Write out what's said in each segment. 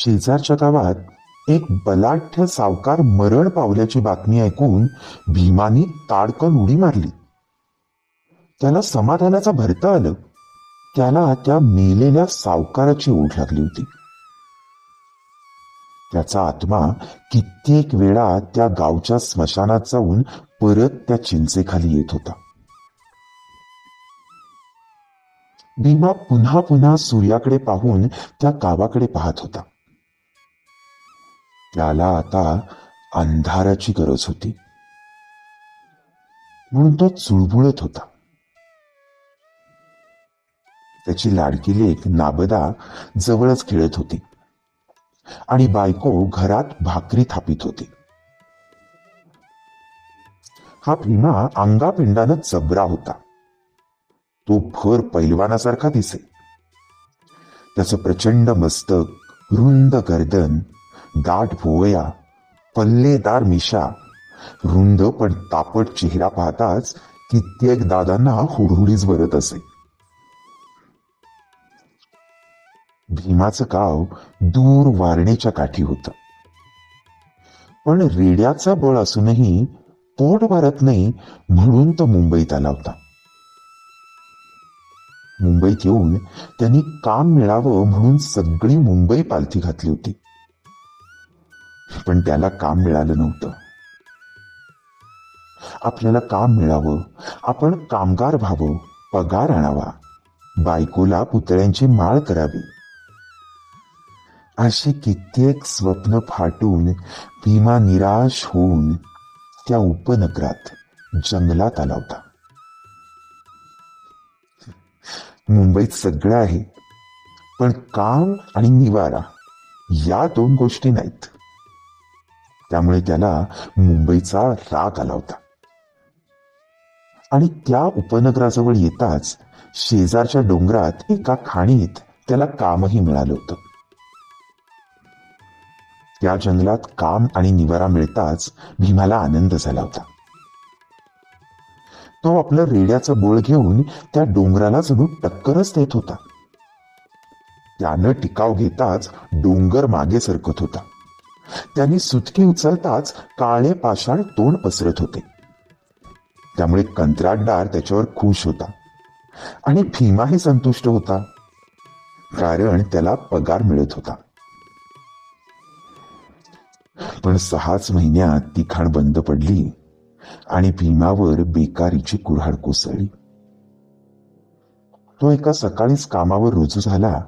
शेजारच्या गावात एक बलाढ्य सावकार मरण पावल्याची बातमी ऐकून भीमाने ताडकन उडी मारली. त्याला समाधानाचं भरतं आलं. त्याला त्या मेलेल्या सावकाराची ओढ लागली होती. त्याचा आत्मा कित्येक वेळा त्या गावच्या स्मशानात जाऊन परत त्या चिंचेखाली येत होता. भीमा पुन्हा पुन्हा सूर्याकडे पाहून त्या गावाकडे पाहत होता. त्याला आता अंधाराची गरज होती, म्हणून तो चुळबुळत होता. त्याची लाडकी लेक नाबदा जवळच खेळत होती आणि बायको घरात भाकरी थापीत होती. हा भीमा अंगापिंडानं जबरा होता. तो भर पैलवानासारखा दिसे. त्याचं प्रचंड मस्तक, रुंद गर्दन, दाट भोवया, पल्लेदार मिशा, रुंद पण तापट चेहरा पाहताच कित्येक दादांना हुडहुडीच भरत असे. भीमाचं गाव दूर वारणेच्या काठी होतं. पण रेड्याचा बळ असूनही पोट भरत नाही म्हणून तो मुंबईत आला होता. मुंबईत येऊन त्यांनी काम मिळावं म्हणून सगळी मुंबई पालथी घातली होती. पण त्याला काम मिळालं नव्हतं. आपल्याला काम मिळावं, आपण कामगार व्हावं, पगार आणावा, बायकोला पुतळ्यांची माळ करावी, अशी कित्येक स्वप्न फाटून भीमा निराश होऊन त्या उपनगरात जंगलात आला होता. मुंबईत सगळं आहे, पण काम आणि निवारा या दोन गोष्टी नाहीत. त्यामुळे त्याला मुंबईचा राग आला होता. आणि त्या उपनगराजवळ येताच शेजारच्या डोंगरात एका खाणीत त्याला कामही मिळालं होतं. त्या जंगलात काम आणि निवारा मिळताच भीमाला आनंद झाला होता. तो आपलं रेड्याचं बळ घेऊन त्या डोंगराला जणू टक्करच देत होता. त्यानं टिकाव घेताच डोंगर मागे सरकत होता. त्यांनी सुटकी उचलताच काळे पाषाण तोंड पसरत होते. त्यामुळे कंत्राटदार त्याच्यावर खुश होता आणि भीमाही संतुष्ट होता, कारण त्याला पगार मिळत होता. पण 6च महिन्यात ती खाण बंद पडली आणि भीमावर बेकारीची कुऱ्हाड कोसळली. तो एका सकाळीच कामावर रुजू झाला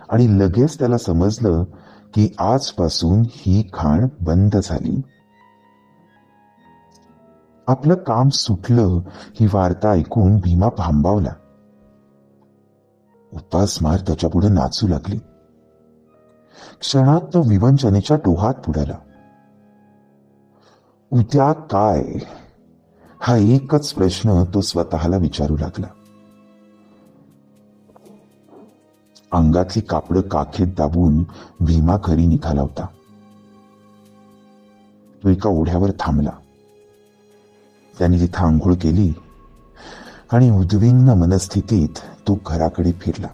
आणि लगेच त्याला समजलं की आजपासून ही खाण बंद झाली. आपलं काम सुटलं ही वार्ता ऐकून भीमा भांबावला. उपासमार त्याच्या पुढे नाचू लागली. क्षणात तो विवंचनेच्या डोहात बुडाला. उद्या काय, हा एकच प्रश्न तो स्वतःला विचारू लागला. अंगातली कापडं काखेत दाबून भीमा घरी निघाला होता. तो एका ओढ्यावर थांबला. त्याने तिथं आंघोळ केली आणि उद्विग्न मनस्थितीत तो घराकडे फिरला.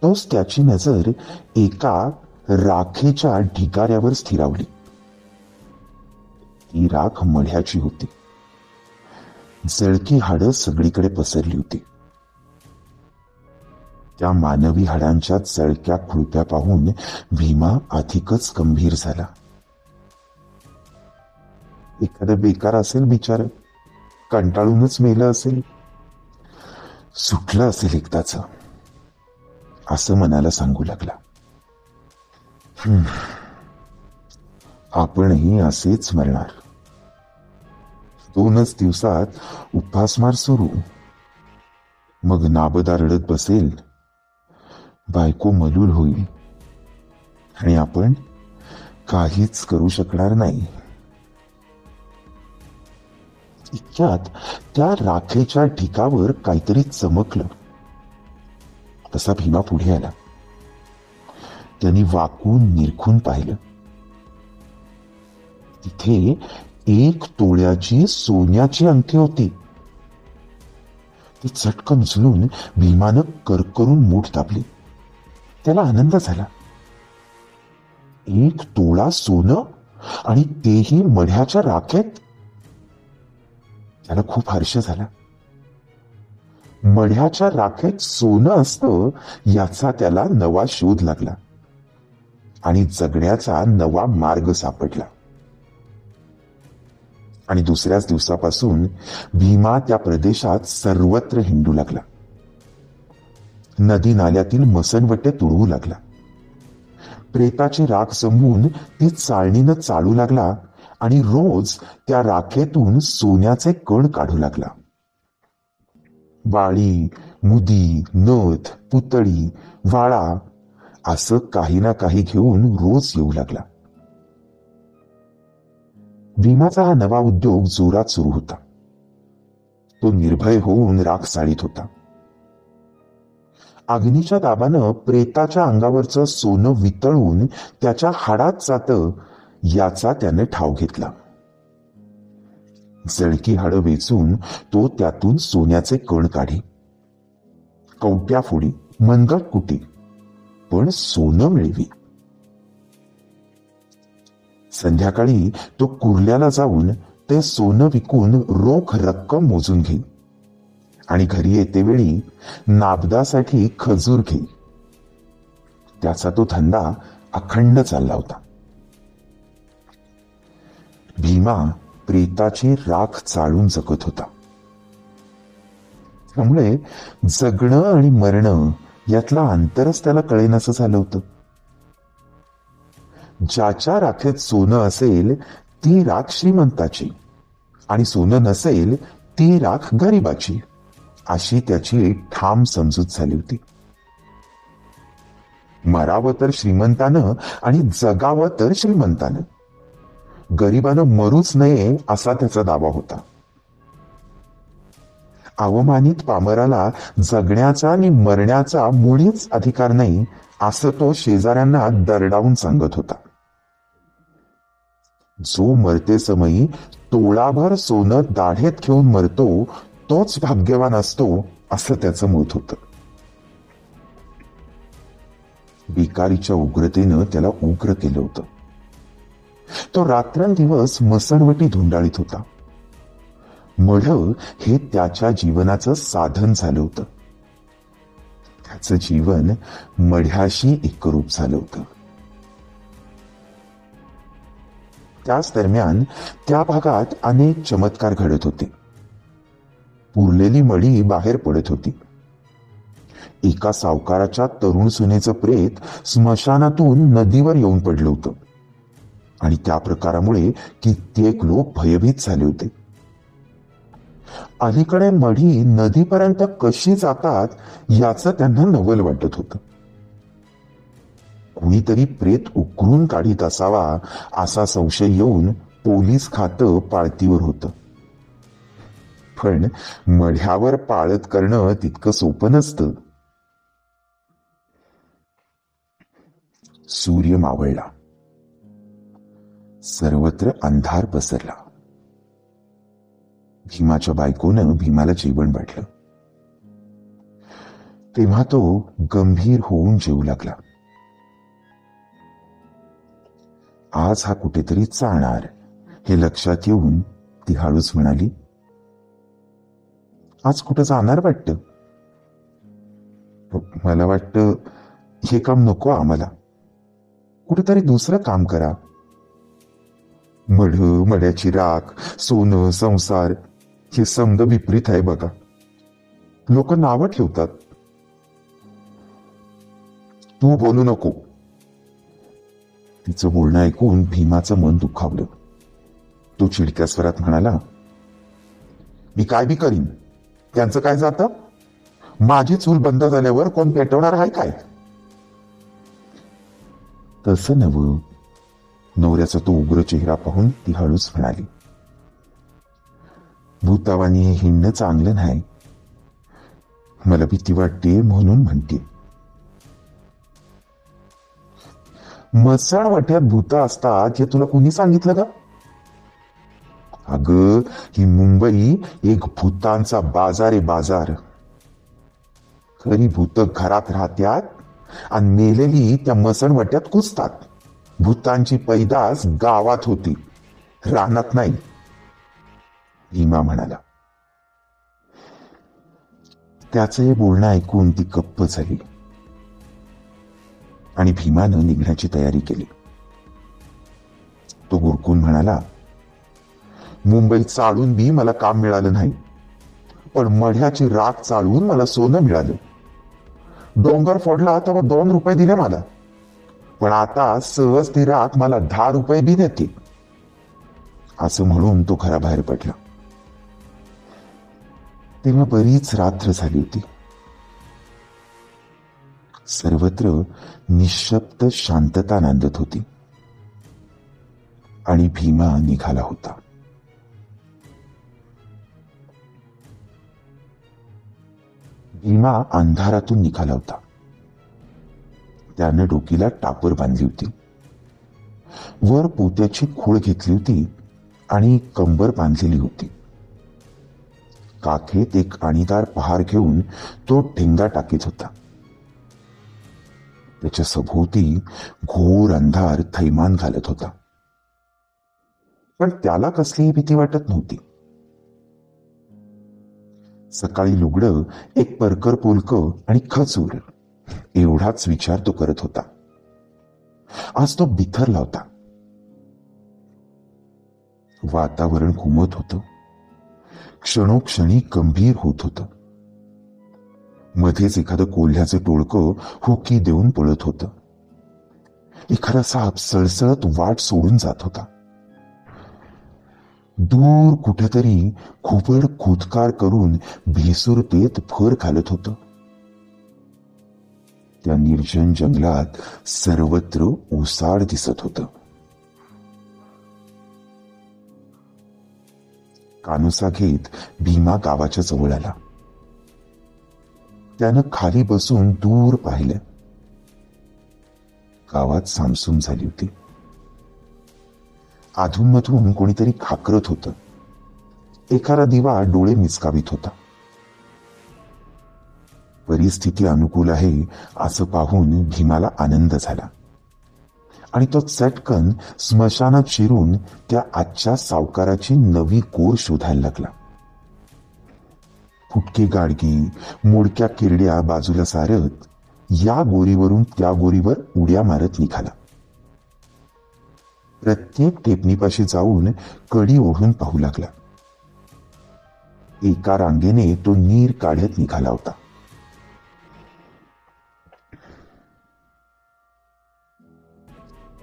तोच त्याची नजर एका राखेच्या ढिगाऱ्यावर स्थिरावली. ती राख मढ्याची होती. जळकी हाडं सगळीकडे पसरली होती. त्या मानवी हाडांच्या जळक्या खुळप्या पाहून भीमा अधिकच गंभीर झाला. एखादं बेकार असेल बिचार, कंटाळूनच मेलं असेल, सुटलं असेल एकदाच, असं मनाला सांगू लागला. आपणही असेच मरणार. 2च दिवसात उपासमार सुरू. मग नाबदा रडत बसेल, बायको मलूल होईल आणि आपण काहीच करू शकणार नाही. इतक्यात त्या राखेच्या ढिगावर काहीतरी चमकलं. तसा भीमा पुढे आला. त्यांनी वाकून निरखून पाहिलं. तिथे 1 तोळ्याची सोन्याची अंगठी होती. ती चटकन उचलून भीमानं करकरून मूठ दाबली. त्याला आनंद झाला. 1 तोळा सोनं, आणि तेही मढ्याच्या राखेत. त्याला खूप हर्ष झाला. मढ्याच्या राखेत सोनं असतं याचा त्याला नवा शोध लागला आणि जगण्याचा नवा मार्ग सापडला. आणि दुसऱ्याच दिवसापासून भीमा त्या प्रदेशात सर्वत्र हिंडू लागला. नदी नाल्यातील मसणवटे तुडवू लागला. प्रेताची राख जमवून ती चाळणीनं चालू लागला आणि रोज त्या राखेतून सोन्याचे कण काढू लागला. बाळी, मुदी, नथ, पुतळी, वाळा असं काही ना काही घेऊन रोज येऊ लागला. भीमाचा हा नवा उद्योग जोरात सुरू होता. तो निर्भय होऊन राख चाळीत होता. अग्नीच्या दाबानं प्रेताच्या अंगावरचं सोनं वितळून त्याच्या हाडात जातं याचा त्याने ठाव घेतला. जळकी हाडं वेचून तो त्यातून सोन्याचे कण काढी, कवट्या फोडी, मनगट कुटी, पण सोनं मिळवी. संध्याकाळी तो कुर्ल्याला जाऊन ते सोनं विकून रोख रक्कम मोजून घेई आणि घरी येतेवेळी नाबदासाठी खजूर घेई. त्याचा तो धंदा अखंड चालला होता. भीमा प्रेताची राख चाळून जगत होता. त्यामुळे जगणं आणि मरणं यातला अंतरच त्याला कळेनासं झालं होतं. ज्याच्या राखेत सोनं असेल ती राख श्रीमंताची आणि सोनं नसेल ती राख गरिबाची, अशी त्याची ठाम समजूत झाली होती. मरावं तर श्रीमंतानं आणि जगावं तर श्रीमंतानं. गरिबानं मरूच नये असा त्याचा दावा होता. अवमानित पामराला जगण्याचा आणि मरण्याचा मुळीच अधिकार नाही असं तो शेजाऱ्यांना दरडावून सांगत होता. जो मरते समयी तोळाभर सोनं दाढेत घेऊन मरतो तोच भाग्यवान असतो असं त्याचं मत होतं. बिकारीच्या उग्रतेनं त्याला उग्र केलं होतं. तो रात्रंदिवस मसणवटी धुंडाळीत होता. मढं हे त्याच्या जीवनाचं साधन झालं होतं. त्याचं जीवन मढ्याशी एकरूप झालं होतं. त्याच दरम्यान त्या भागात अनेक चमत्कार घडत होते. पुरलेली मढी बाहेर पडत होती. एका सावकाराच्या तरुण सुनेचं प्रेत स्मशानातून नदीवर येऊन पडलं होतं आणि त्या प्रकारामुळे कित्येक लोक भयभीत झाले होते. अलीकडे मढी नदीपर्यंत कशी जातात याचं त्यांना नवल वाटत होतं. कुणीतरी प्रेत उकरून काढीत असावा असा संशय येऊन पोलीस खातं पाळतीवर होतं. पण मढ्यावर पाळत करणं तितकं सोपं नसतं. सूर्य मावळला. सर्वत्र अंधार पसरला. भीमाच्या बायकोनं भीमाला जेवण वाढलं. तेव्हा तो गंभीर होऊन जेवू लागला. आज हा कुठेतरी चालणार हे लक्षात येऊन ती हळूच म्हणाली, आज कुठं जाणार वाटतं? मला वाटतं हे काम नको आम्हाला, कुठेतरी दुसरं काम करा. मढ्याची राख, सोनं, संसार हे समद विपरीत आहे बघा. लोक नावं ठेवतात. तू बोलू नको. तिचं बोलणं ऐकून भीमाचं मन दुखावलं. तो चिडक्या स्वरात म्हणाला, मी काय बी करीन, त्यांचं काय जातं? माझी चूल बंद झाल्यावर कोण पेटवणार आहे काय? तसं नवं. नवऱ्याचा तो उग्र चेहरा पाहून ती हळूच म्हणाली, भूतावानी हे हिंडणं चांगलं नाही. मला भीती वाटते म्हणून म्हणते. मसण वाट्यात भूत असतात हे तुला कोणी सांगितलं का? अगं, ही मुंबई एक भूतांचा बाजार आहे, बाजार. खरी भूत घरात राहत्यात आणि मेलेली त्या मसण वाट्यात कुजतात. भूतांची पैदास गावात होती, रानात नाही, भीमा म्हणाला. त्याचं हे बोलणं ऐकून ती गप्प झाली आणि भीमानं निघण्याची तयारी केली. तो गुरकून म्हणाला, मुंबईत चालून बी मला काम मिळालं नाही, पण मढ्याची राख चालवून मला सोनं मिळालं. डोंगर फोडला तेव्हा 2 रुपये दिले मला, पण आता सहज ती राख मला 10 रुपये बी देते. असं म्हणून तो घराबाहेर पडला. तेव्हा बरीच रात्र झाली होती. सर्वत्र निशब्द शांतता नांदत होती आणि भीमा निघाला होता. भीमा अंधारातून निघाला होता. त्यानं डोकीला टापर बांधली होती, वर पोत्याची खोळ घेतली होती आणि कंबर बांधलेली होती. काखेत एक आणीदार पहार घेऊन तो ठेंगा टाकीत होता. त्याच्या सभोवती घोर अंधार थैमान घालत होता, पण त्याला कसलीही भीती वाटत नव्हती. सकाळी लुगडं, एक परकर पोलक आणि खचूर एवढाच विचार तो करत होता. आज तो बिथरला होता. वातावरण घुमत होतं, क्षणोक्षणी गंभीर होत होतं. मध्येच एखादं कोल्ह्याचं टोळकं हुकी देऊन पळत होतं. एखादा साप सळसळत वाट सोडून जात होता. दूर कुठेतरी खुबड खुदकार करून भेसूरतेत भर घालत होतं. त्या निर्जन जंगलात सर्वत्र ओसाड दिसत होतं. कानुसा घेत भीमा गावाच्या जवळ आला. त्यानं खाली बसून दूर पाहिलं. गावात सामसूम झाली होती. अधूनमधून कोणीतरी खाकरत होतं. एखादा दिवा डोळे मिचकावीत होता. परिस्थिती अनुकूल आहे असं पाहून भीमाला आनंद झाला आणि तो चटकन स्मशानात शिरून त्या आजच्या सावकाराची नवी गोर शोधायला लागला. फुटके गाडगी, मोडक्या किरड्या बाजूला सारत या गोरीवरून त्या गोरीवर उड्या मारत निघाला. प्रत्येक टेपणीपाशी जाऊन कडी ओढून पाहू लागला. एका रांगेने तो नीर काढत निघाला होता.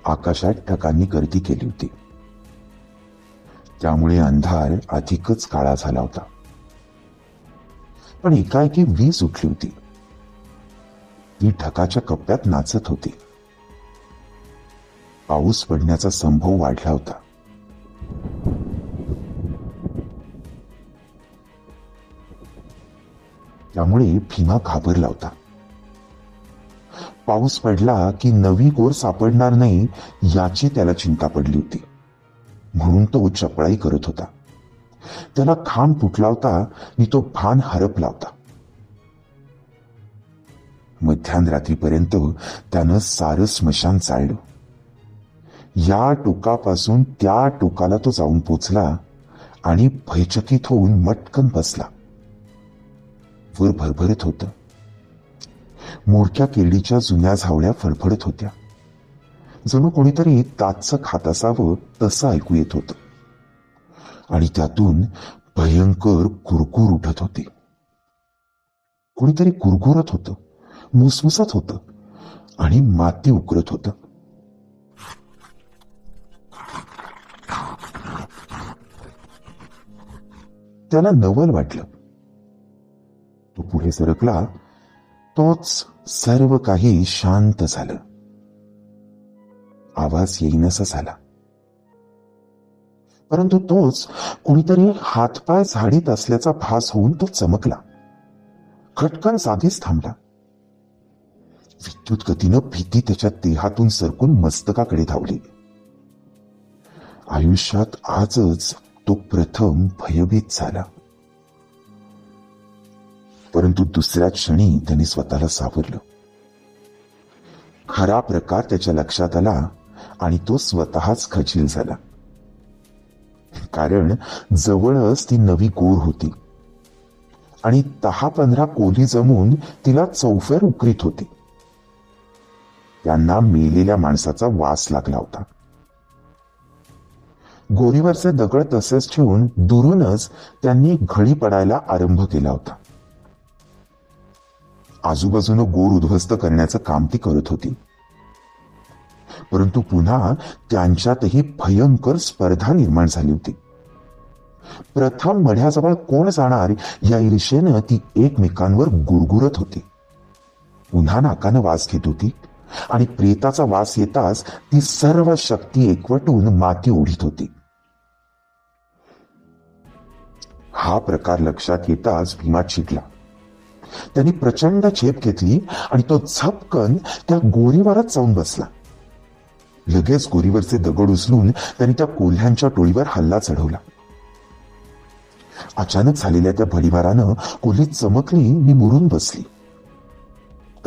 आकाशात ढगांनी गर्दी केली होती, त्यामुळे अंधार अधिकच काळा झाला होता. पण एकाएकी वीज उठली होती. ती ढगाच्या कप्प्यात नाचत होती. पाऊस पडण्याचा संभव वाढला होता. त्यामुळे भीमा घाबरला होता. पाऊस पडला की नवी गोर सापडणार नाही याची त्याला चिंता पडली होती, म्हणून तो चपळाई करत होता. त्याला खांब फुटला होता आणि तो भान हरपला होता. मध्यरात्रीपर्यंत त्यानं सारं स्मशान चाललं. या टोकापासून त्या टोकाला तो जाऊन पोचला आणि भयचकित होऊन मटकन बसला. वर भरभरत होतं. मोडक्या केळीच्या जुन्या झावळ्या फडफडत होत्या. जणू कोणीतरी ताचं खात असावं तसं ऐकू येत होतं आणि त्यातून भयंकर कुरकुर उठत होती. कोणीतरी कुरकुरत होतं, मुसमुसत होतं आणि माती उकरत होतं. त्याला नवल वाटलं. तो पुढे सरकला. तोच सर्व काही शांत झालं. आवाज येईनसा झाला, परंतु तोच कोणीतरी हातपाय झाडीत असल्याचा भास होऊन तो चमकला. खटकन जागीच थांबला. विद्युत गतीनं भीती त्याच्या देहातून सरकून मस्तकाकडे धावली. आयुष्यात आजच तो प्रथम भयभीत झाला. परंतु दुसऱ्या क्षणी त्याने स्वतःला सावरलं. खरा प्रकार त्याच्या लक्षात आला आणि तो स्वतःच खचील झाला. कारण जवळच ती नवी गोर होती आणि 10-15 कोल्ही जमून तिला चौफेर उकरीत होते. त्यांना मेलेल्या माणसाचा वास लागला होता. गोरीवरचे दगड तसेच ठेवून दुरूनच त्यांनी घळी पडायला आरंभ केला होता. आजूबाजूनं गोर उद्ध्वस्त करण्याचं काम ती करत होती. परंतु पुन्हा त्यांच्यातही भयंकर स्पर्धा निर्माण झाली होती. प्रथम मढ्याजवळ कोण जाणार या ईर्षेनं ती एकमेकांवर गुरगुरत होती. पुन्हा नाकानं वास घेत होती आणि प्रेताचा वास येताच ती सर्व शक्ती एकवटून माती ओढीत होती. हा प्रकार लक्षात येताच भीमा चिडला. त्यांनी प्रचंड झेप घेतली आणि तो झपकन त्या गोरीवरच जाऊन बसला. लगेच गोरीवरचे दगड उचलून त्यांनी त्या कोल्ह्यांच्या टोळीवर हल्ला चढवला. अचानक झालेल्या त्या भडीमारानं कोल्ही चमकली आणि मुरून बसली.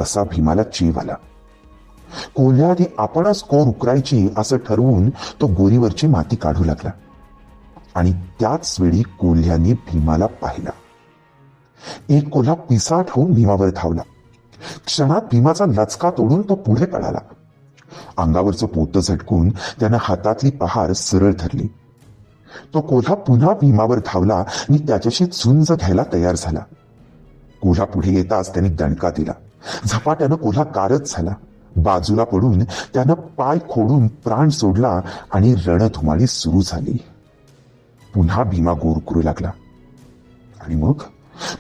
तसा भीमाला चीव आला. कोल्ह्या आधी आपणच कोर उकरायची असं ठरवून तो गोरीवरची माती काढू लागला आणि त्याच वेळी कोल्ह्यांनी भीमाला पाहिला. एक कोल्हा पिसाट होऊन भीमावर धावला. क्षणात भीमाचा लचका तोडून तो पुढे पळाला. अंगावरचं पोतं झटकून त्यानं हातातली पहार सरळ धरली. तो कोल्हा पुन्हा भीमावर धावला आणि त्याच्याशी झुंज घ्यायला तयार झाला. कोल्हा पुढे येताच त्याने दणका दिला. झपाट्यानं कोल्हा गारद झाला. बाजूला पडून त्यानं पाय खोडून प्राण सोडला आणि रणधुमाळी सुरू झाली. पुन्हा भीमा गोर करू लागला आणि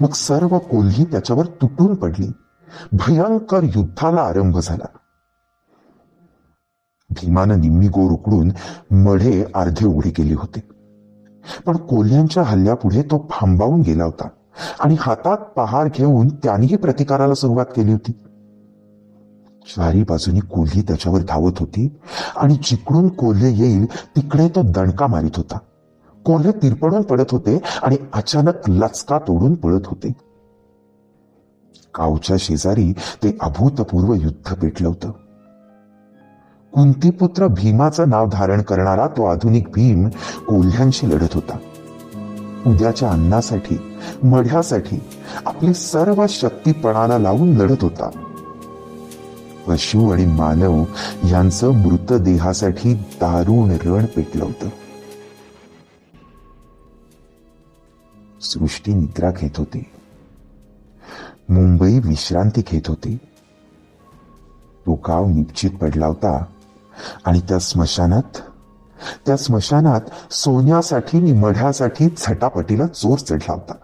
मग सर्व कोल्ही त्याच्यावर तुटून पडली. भयंकर युद्धाला आरंभ झाला. भीमानं निम्मी गोर उकडून मढे अर्धे उघडे केले होते, पण कोल्ह्यांच्या हल्ल्यापुढे तो भांबावून गेला होता आणि हातात पहार घेऊन त्यानेही प्रतिकाराला सुरुवात केली होती. चारी बाजूनी कोल्ही त्याच्यावर धावत होती आणि जिकडून कोल्हे येईल तिकडे तो दणका मारित होता. कोल्हे तिरपडून पडत होते आणि अचानक लचका तोडून पळत होते. गावच्या शेजारी ते अभूतपूर्व युद्ध पेटलं होतं. कुंतीपुत्र भीमाचं नाव धारण करणारा तो आधुनिक भीम कोल्ह्यांशी लढत होता. उद्याच्या अन्नासाठी, मढ्यासाठी आपली सर्व शक्ती पणाला लावून लढत होता. पशु आणि मानव यांचं मृतदेहासाठी दारुण रण पेटलं होतं. सृष्टी निद्रा घेत होती. मुंबई विश्रांती घेत होती. तो गाव निश्चित पडला होता आणि त्या स्मशानात सोन्यासाठी आणि मढ्यासाठी झटापटीला जोर चढला होता.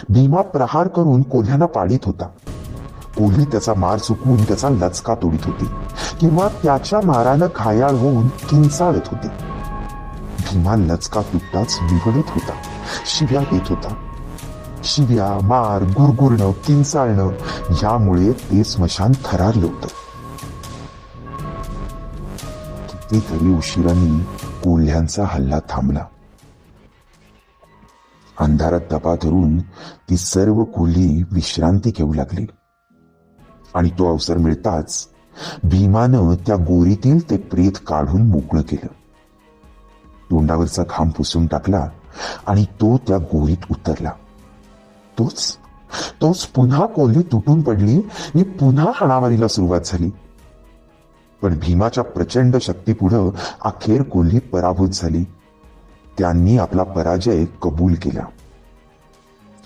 भीमा प्रहार करून कोल्ह्यांना पाडीत होता. कोल्ही त्याचा मार चुकवून त्याचा लचका तोडीत होती किंवा त्याच्या मारानं घायाळ होऊन किंचाळत होती. भीमा लचका तुटताच विवळत होता, शिव्या देत होता. शिव्या, मार, गुरगुरणं, किंचाळणं यामुळे ते स्मशान थरारलं होतं. कितीतरी उशिरांनी कोल्ह्यांचा हल्ला थांबला. अंधारात दबा धरून ती सर्व कोल्ही विश्रांती घेऊ लागली आणि तो अवसर मिळताच भीमानं त्या गोरीतील ते प्रेत काढून मोकळं केलं. तोंडावरचा घाम पुसून टाकला आणि तो त्या गोरीत उतरला. तोच पुन्हा कोल्ही तुटून पडली आणि पुन्हा हाणामारीला सुरुवात झाली. पण भीमाच्या प्रचंड शक्तीपुढं अखेर कोल्ही पराभूत झाली. त्यांनी आपला पराजय कबूल केला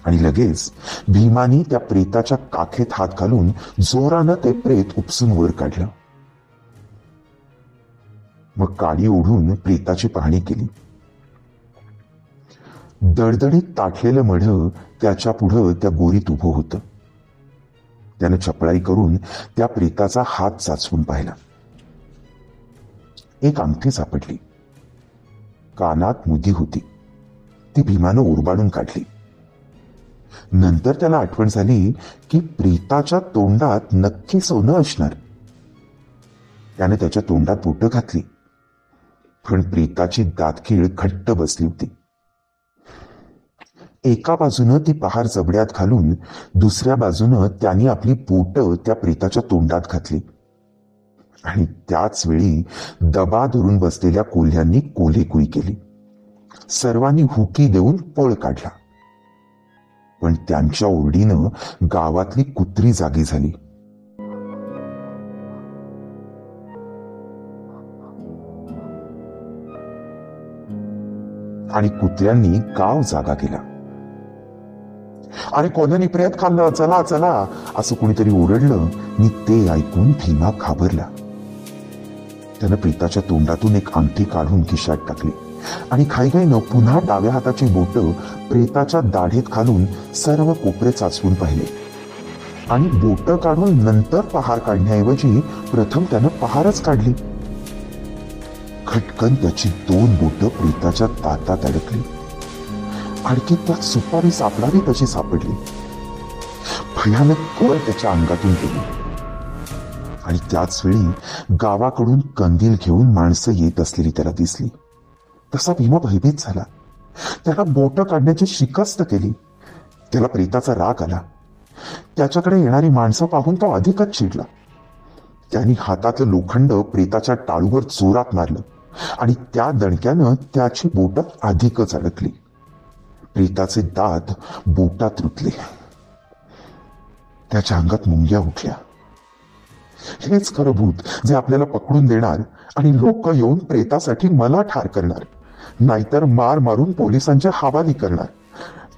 आणि लगेच भीमाने त्या प्रेताच्या काखेत हात घालून जोरानं ते प्रेत उपसून वर काढलं. मग काडी ओढून प्रेताची पाहणी केली. दडदडीत ताठलेलं मढं त्याच्या पुढं त्या गोरीत उभं होतं. त्यानं चपळाई करून त्या प्रेताचा हात चाचवून पाहिला. एक अंगठी सापडली. कानात मुदी होती. ती भीमानं उरबाडून काढली. नंतर त्याला आठवण झाली की प्रेताच्या तोंडात नक्की सोनं असणार. त्याने त्याच्या तोंडात बोटं घातली, पण प्रेताची दातखीळ घट्ट बसली होती. एका बाजूनं ती पहार जबड्यात घालून दुसऱ्या बाजूनं त्यांनी आपली बोटं त्या प्रेताच्या तोंडात घातली आणि त्याच वेळी दबा धरून बसलेल्या कोल्ह्यांनी कोल्हेकुई केली. सर्वांनी हुकी देऊन पळ काढला. पण त्यांच्या ओरडीनं गावातली कुत्री जागी झाली. आणि कुत्र्यांनी गाव जागा केला. आणि कोल्ह्याने प्रेत खाल्लं, चला चला असं कुणीतरी ओरडलं. आणि ते ऐकून भीमा घाबरला. त्यानं प्रेताच्या तोंडातून एक अंगठी काढून खिशात टाकली आणि घाईघाईनं पुन्हा डाव्या हाताची बोट प्रेताच्या दाढेत घालून सर्व कोपरे चाचपून पाहिले. आणि बोट काढून नंतर पहार काढण्याऐवजी प्रथम त्यानं पहारच काढली. खटकन त्याची 2 बोट प्रेताच्या दातात अडकली. आणखी त्यात सुपारी सापडावी तशी सापडली. भयानक कळ त्याच्या अंगातून गेली. आणि त्याच वेळी गावाकडून कंदील घेऊन माणसं येत असलेली त्याला दिसली. तसा भीमा भयभीत झाला. त्याला बोट काढण्याची शिकस्त केली. त्याला प्रेताचा राग आला. त्याच्याकडे येणारी माणसं पाहून तो अधिकच चिडला. त्यांनी हातातलं लोखंड प्रेताच्या टाळूवर जोरात मारलं आणि त्या दणक्यानं त्याची बोट अधिकच अडकली. प्रेताचे दात बोटात रुतले. त्याच्या अंगात मुंग्या उठल्या. हेच खरं भूत जे आपल्याला पकडून देणार आणि लोक येऊन प्रेतासाठी मला ठार करणार, नाहीतर मार मारून पोलिसांच्या हवाली करणार,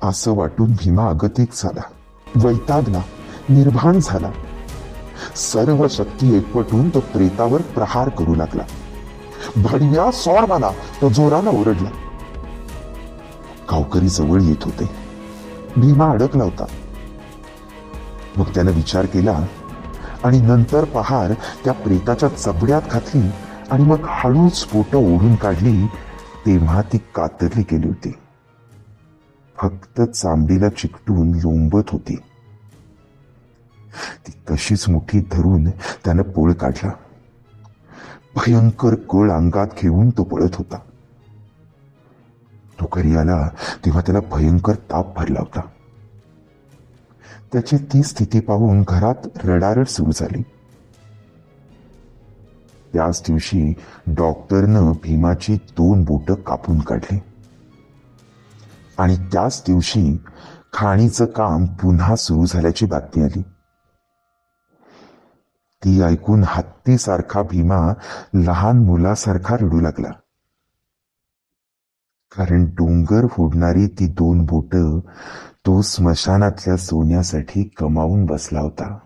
असं वाटून भीमा अगतिक झाला. वैतागला, निर्भान झाला. सर्व शक्ती एकवटून तो प्रेतावर प्रहार करू लागला. भडव्या, सोड मला, तो जोरानं ओरडला. गावकरी जवळ येत होते. भीमा अडकला होता. मग त्यानं विचार केला आणि नंतर पहार त्या प्रेताच्या चबड्यात घातली आणि मग हळूच बोटं ओढून काढली. तेव्हा ती कातरली गेली होती. फक्त चांबडीला चिकटून लोंबत होती. ती तशीच मुठीत धरून त्यानं पळ काढला. भयंकर कळ अंगात घेऊन तो पळत होता. तो घरी आला तेव्हा त्याला भयंकर ताप भरला होता. त्याची ती स्थिती पाहून घरात रडारड सुरू झाली. त्याच दिवशी डॉक्टरनं भीमाची 2 बोटं कापून काढली. आणि त्याच दिवशी खाणीचं काम पुन्हा सुरू झाल्याची बातमी आली. ती ऐकून हत्तीसारखा भीमा लहान मुलासारखा रडू लागला. कारण डोंगर फोडणारी ती 2 बोटं तो स्मशानातल्या सोन्यासाठी कमावून बसला होता.